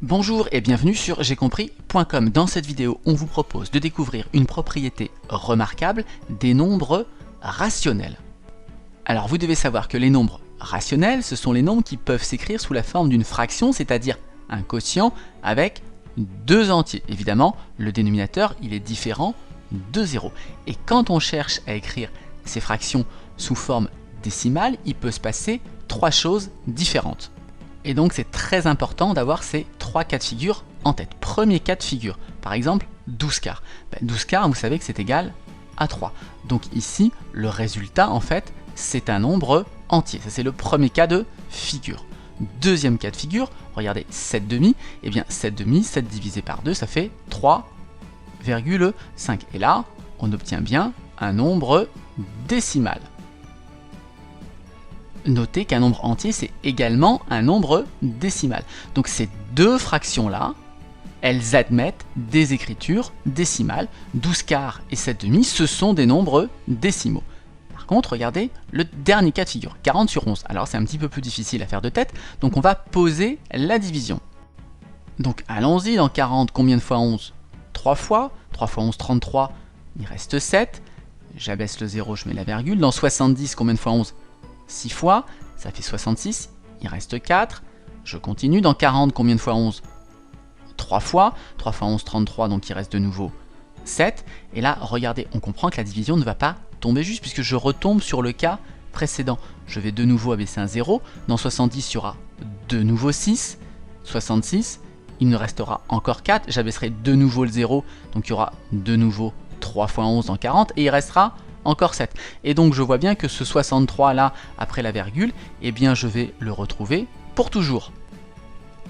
Bonjour et bienvenue sur j'aicompris.com. Dans cette vidéo, on vous propose de découvrir une propriété remarquable des nombres rationnels. Alors vous devez savoir que les nombres rationnels, ce sont les nombres qui peuvent s'écrire sous la forme d'une fraction, c'est-à-dire un quotient avec deux entiers. Évidemment, le dénominateur, il est différent de 0. Et quand on cherche à écrire ces fractions sous forme décimale, il peut se passer trois choses différentes. Et donc c'est très important d'avoir ces trois cas de figure en tête. Premier cas de figure, par exemple 12 quarts. 12 quarts, vous savez que c'est égal à 3. Donc ici, le résultat en fait, c'est un nombre entier. Ça c'est le premier cas de figure. Deuxième cas de figure, regardez 7 demi. Et bien 7 demi, 7 divisé par 2, ça fait 3,5. Et là, on obtient bien un nombre décimal. Notez qu'un nombre entier, c'est également un nombre décimal. Donc ces deux fractions-là, elles admettent des écritures décimales. 12 quarts et 7 demi, ce sont des nombres décimaux. Par contre, regardez le dernier cas de figure, 40 sur 11. Alors c'est un petit peu plus difficile à faire de tête, donc on va poser la division. Donc allons-y, dans 40, combien de fois 11? 3 fois. 3 fois 11, 33, il reste 7. J'abaisse le 0, je mets la virgule. Dans 70, combien de fois 11? 6 fois, ça fait 66, il reste 4. Je continue, dans 40, combien de fois 11? 3 fois, 3 fois 11, 33, donc il reste de nouveau 7. Et là, regardez, on comprend que la division ne va pas tomber juste, puisque je retombe sur le cas précédent. Je vais de nouveau abaisser un 0. Dans 70, il y aura de nouveau 6. 66, il ne restera encore 4. J'abaisserai de nouveau le 0, donc il y aura de nouveau 3 fois 11 dans 40, et il restera encore 7. Et donc je vois bien que ce 63 là, après la virgule, eh bien je vais le retrouver pour toujours.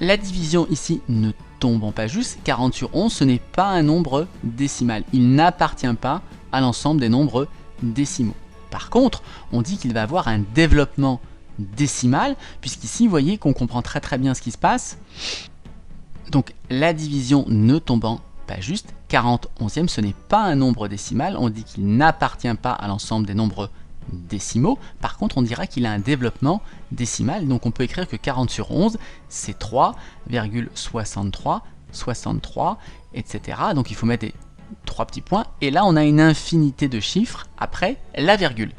La division ici ne tombant pas juste, 40 sur 11, ce n'est pas un nombre décimal. Il n'appartient pas à l'ensemble des nombres décimaux. Par contre, on dit qu'il va avoir un développement décimal, puisqu'ici, vous voyez qu'on comprend très bien ce qui se passe. Donc la division ne tombant pas juste, 40 onzièmes, ce n'est pas un nombre décimal, on dit qu'il n'appartient pas à l'ensemble des nombres décimaux. Par contre, on dira qu'il a un développement décimal, donc on peut écrire que 40 sur 11, c'est 3,63, 63, etc. Donc il faut mettre des trois petits points, et là on a une infinité de chiffres après la virgule.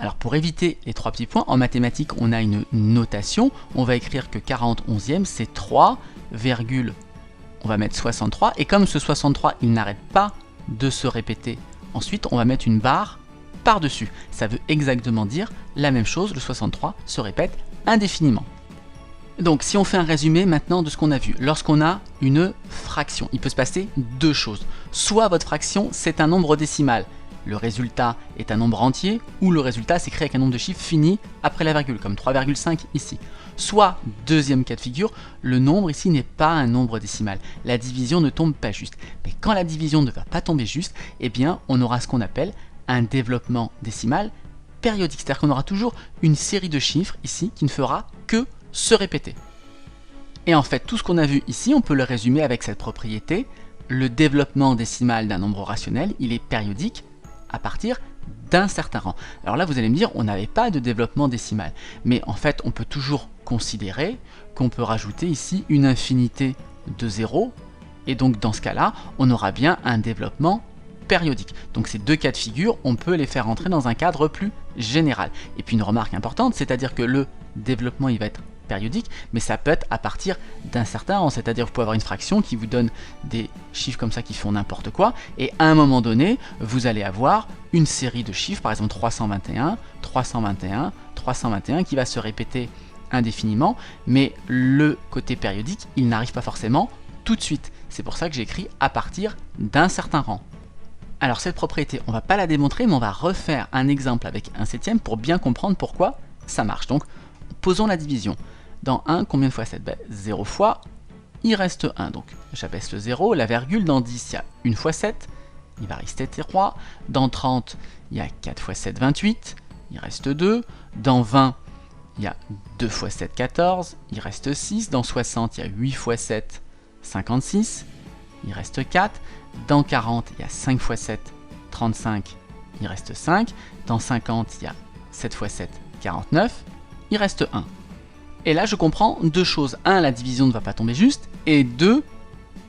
Alors pour éviter les trois petits points, en mathématiques on a une notation, on va écrire que 40 onzièmes, c'est 3, on va mettre 63, et comme ce 63 il n'arrête pas de se répéter, ensuite on va mettre une barre par-dessus. Ça veut exactement dire la même chose, le 63 se répète indéfiniment. Donc si on fait un résumé maintenant de ce qu'on a vu, lorsqu'on a une fraction, il peut se passer deux choses. Soit votre fraction c'est un nombre décimal, le résultat est un nombre entier, ou le résultat s'écrit avec un nombre de chiffres fini après la virgule, comme 3,5 ici. Soit, deuxième cas de figure, le nombre ici n'est pas un nombre décimal. La division ne tombe pas juste. Mais quand la division ne va pas tomber juste, eh bien on aura ce qu'on appelle un développement décimal périodique. C'est-à-dire qu'on aura toujours une série de chiffres ici qui ne fera que se répéter. Et en fait, tout ce qu'on a vu ici, on peut le résumer avec cette propriété. Le développement décimal d'un nombre rationnel, il est périodique à partir d'un certain rang. Alors là, vous allez me dire, on n'avait pas de développement décimal. Mais en fait, on peut toujours considérer qu'on peut rajouter ici une infinité de 0. Et donc, dans ce cas-là, on aura bien un développement périodique. Donc, ces deux cas de figure, on peut les faire entrer dans un cadre plus général. Et puis, une remarque importante, c'est-à-dire que le développement, il va être périodique, mais ça peut être à partir d'un certain rang, c'est-à-dire vous pouvez avoir une fraction qui vous donne des chiffres comme ça qui font n'importe quoi, et à un moment donné, vous allez avoir une série de chiffres, par exemple 321, 321, 321, qui va se répéter indéfiniment, mais le côté périodique, il n'arrive pas forcément tout de suite. C'est pour ça que j'écris à partir d'un certain rang. Alors cette propriété, on ne va pas la démontrer, mais on va refaire un exemple avec un septième pour bien comprendre pourquoi ça marche. Donc, posons la division. Dans 1, combien de fois 7? 0 fois, il reste 1. Donc j'abaisse le 0, la virgule. Dans 10, il y a 1 fois 7, il va rester 3. Dans 30, il y a 4 fois 7, 28, il reste 2. Dans 20, il y a 2 fois 7, 14, il reste 6. Dans 60, il y a 8 fois 7, 56, il reste 4. Dans 40, il y a 5 fois 7, 35, il reste 5. Dans 50, il y a 7 fois 7, 49, il reste 1. Et là, je comprends deux choses. Un, la division ne va pas tomber juste. Et deux,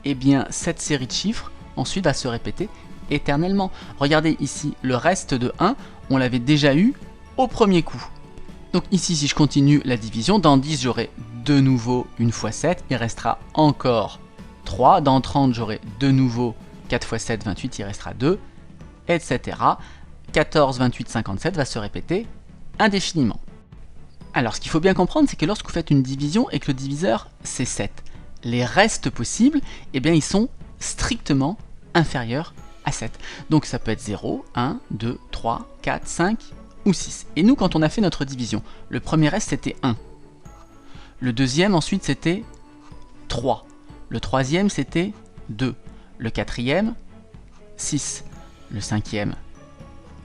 eh bien, cette série de chiffres, ensuite, va se répéter éternellement. Regardez ici, le reste de 1, on l'avait déjà eu au premier coup. Donc ici, si je continue la division, dans 10, j'aurai de nouveau une fois 7, il restera encore 3. Dans 30, j'aurai de nouveau 4 fois 7, 28, il restera 2, etc. 14, 28, 57 va se répéter indéfiniment. Alors, ce qu'il faut bien comprendre, c'est que lorsque vous faites une division et que le diviseur, c'est 7, les restes possibles, eh bien, ils sont strictement inférieurs à 7. Donc, ça peut être 0, 1, 2, 3, 4, 5 ou 6. Et nous, quand on a fait notre division, le premier reste, c'était 1. Le deuxième, ensuite, c'était 3. Le troisième, c'était 2. Le quatrième, 6. Le cinquième,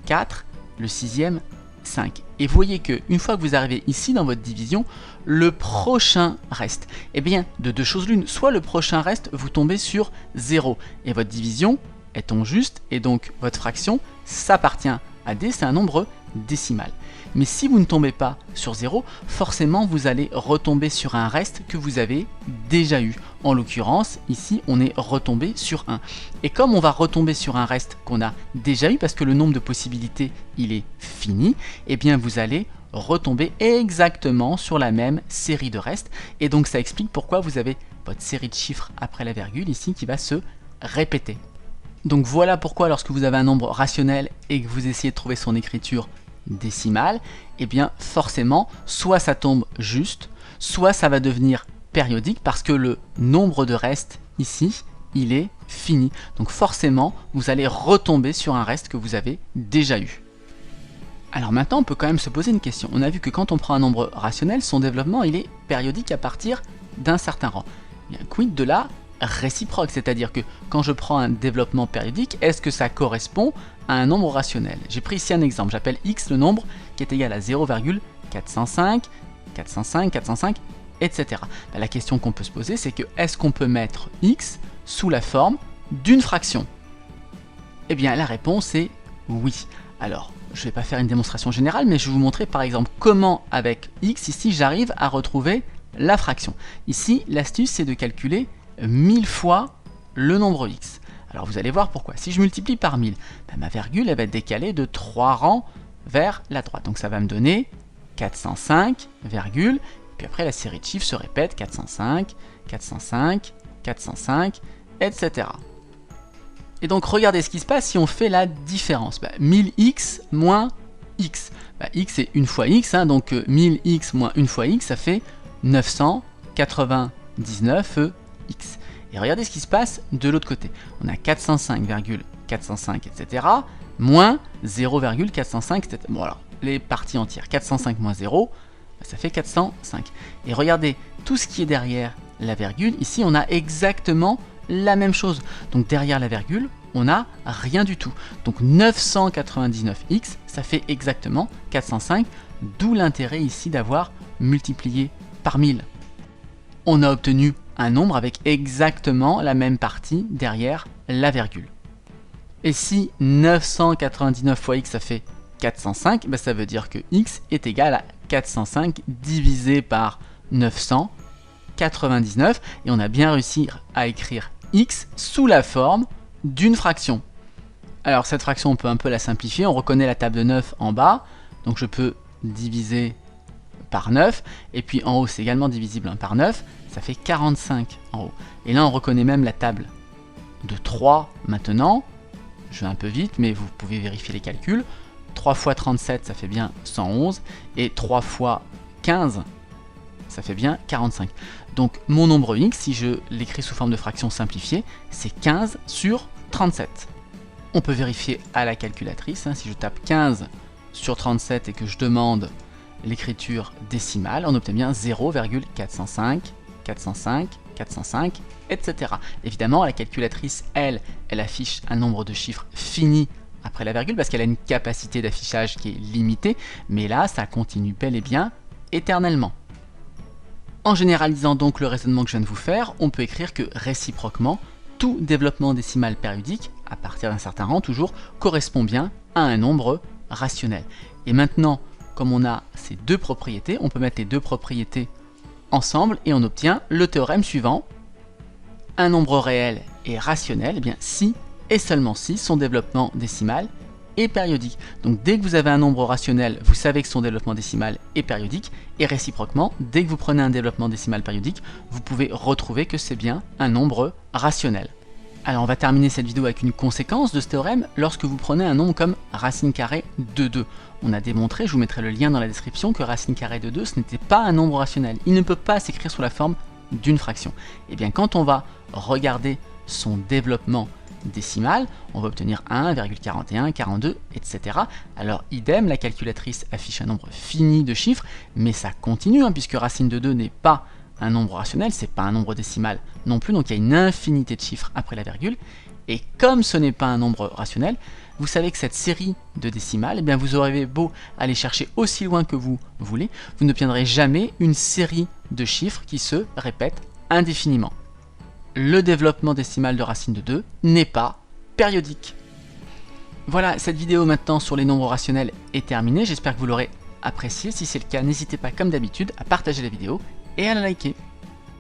4. Le sixième, 5. Et vous voyez qu'une fois que vous arrivez ici dans votre division, le prochain reste. Eh bien, de deux choses l'une, soit le prochain reste, vous tombez sur 0. Et votre division est tombe juste, et donc votre fraction s'appartient à D, c'est un nombre décimal. Mais si vous ne tombez pas sur 0, forcément vous allez retomber sur un reste que vous avez déjà eu. En l'occurrence, ici on est retombé sur 1. Et comme on va retomber sur un reste qu'on a déjà eu, parce que le nombre de possibilités il est fini, eh bien vous allez retomber exactement sur la même série de restes. Et donc ça explique pourquoi vous avez votre série de chiffres après la virgule ici qui va se répéter. Donc voilà pourquoi lorsque vous avez un nombre rationnel et que vous essayez de trouver son écriture décimale, eh bien forcément, soit ça tombe juste, soit ça va devenir périodique parce que le nombre de restes ici, il est fini. Donc forcément, vous allez retomber sur un reste que vous avez déjà eu. Alors maintenant, on peut quand même se poser une question. On a vu que quand on prend un nombre rationnel, son développement, il est périodique à partir d'un certain rang. Il y a un quid de la réciproque, c'est-à-dire que quand je prends un développement périodique, est-ce que ça correspond à un nombre rationnel? J'ai pris ici un exemple, j'appelle x le nombre qui est égal à 0,405, 405, 405, etc. La question qu'on peut se poser, c'est que est-ce qu'on peut mettre x sous la forme d'une fraction? Eh bien la réponse est oui. Alors, je ne vais pas faire une démonstration générale, mais je vais vous montrer par exemple comment avec x, ici, j'arrive à retrouver la fraction. Ici, l'astuce, c'est de calculer 1000 fois le nombre x. Alors vous allez voir pourquoi. Si je multiplie par 1000, ma virgule elle va être décalée de 3 rangs vers la droite. Donc ça va me donner 405, virgule, puis après la série de chiffres se répète 405, 405, 405, etc. Et donc regardez ce qui se passe si on fait la différence. 1000x moins x. X est 1 fois x, hein, donc 1000x moins 1 fois x, ça fait 999 x. Et regardez ce qui se passe de l'autre côté. On a 405,405, etc. moins 0,405, etc. Bon alors, les parties entières. 405 moins 0, ça fait 405. Et regardez, tout ce qui est derrière la virgule, ici on a exactement la même chose. Donc derrière la virgule, on n'a rien du tout. Donc 999x, ça fait exactement 405, d'où l'intérêt ici d'avoir multiplié par 1000. On a obtenu un nombre avec exactement la même partie derrière la virgule. Et si 999 fois x ça fait 405, ça veut dire que x est égal à 405 divisé par 999, et on a bien réussi à écrire x sous la forme d'une fraction. Alors cette fraction on peut un peu la simplifier, on reconnaît la table de 9 en bas, donc je peux diviser par 9, et puis en haut c'est également divisible par 9, ça fait 45 en haut. Et là on reconnaît même la table de 3 maintenant, je vais un peu vite mais vous pouvez vérifier les calculs, 3 fois 37 ça fait bien 111, et 3 fois 15 ça fait bien 45. Donc mon nombre x, si je l'écris sous forme de fraction simplifiée, c'est 15 sur 37. On peut vérifier à la calculatrice, hein, si je tape 15 sur 37 et que je demande l'écriture décimale, on obtient bien 0,405, 405, 405, etc. Évidemment, la calculatrice, elle affiche un nombre de chiffres fini après la virgule parce qu'elle a une capacité d'affichage qui est limitée, mais là, ça continue bel et bien éternellement. En généralisant donc le raisonnement que je viens de vous faire, on peut écrire que réciproquement, tout développement décimal périodique, à partir d'un certain rang toujours, correspond bien à un nombre rationnel. Et maintenant, comme on a ces deux propriétés, on peut mettre les deux propriétés ensemble et on obtient le théorème suivant. Un nombre réel est rationnel, eh bien si et seulement si son développement décimal est périodique. Donc dès que vous avez un nombre rationnel, vous savez que son développement décimal est périodique, et réciproquement, dès que vous prenez un développement décimal périodique, vous pouvez retrouver que c'est bien un nombre rationnel. Alors on va terminer cette vidéo avec une conséquence de ce théorème. Lorsque vous prenez un nombre comme racine carrée de 2, on a démontré, je vous mettrai le lien dans la description, que racine carrée de 2, ce n'était pas un nombre rationnel. Il ne peut pas s'écrire sous la forme d'une fraction. Et bien quand on va regarder son développement décimal, on va obtenir 1,41, 42, etc. Alors idem, la calculatrice affiche un nombre fini de chiffres, mais ça continue, puisque racine de 2 n'est pas un nombre rationnel, c'est pas un nombre décimal non plus, donc il y a une infinité de chiffres après la virgule, et comme ce n'est pas un nombre rationnel, vous savez que cette série de décimales, eh bien vous aurez beau aller chercher aussi loin que vous voulez, vous n'obtiendrez jamais une série de chiffres qui se répètent indéfiniment. Le développement décimal de racine de 2 n'est pas périodique. Voilà, cette vidéo maintenant sur les nombres rationnels est terminée, j'espère que vous l'aurez appréciée. Si c'est le cas, n'hésitez pas comme d'habitude à partager la vidéo et à la liker.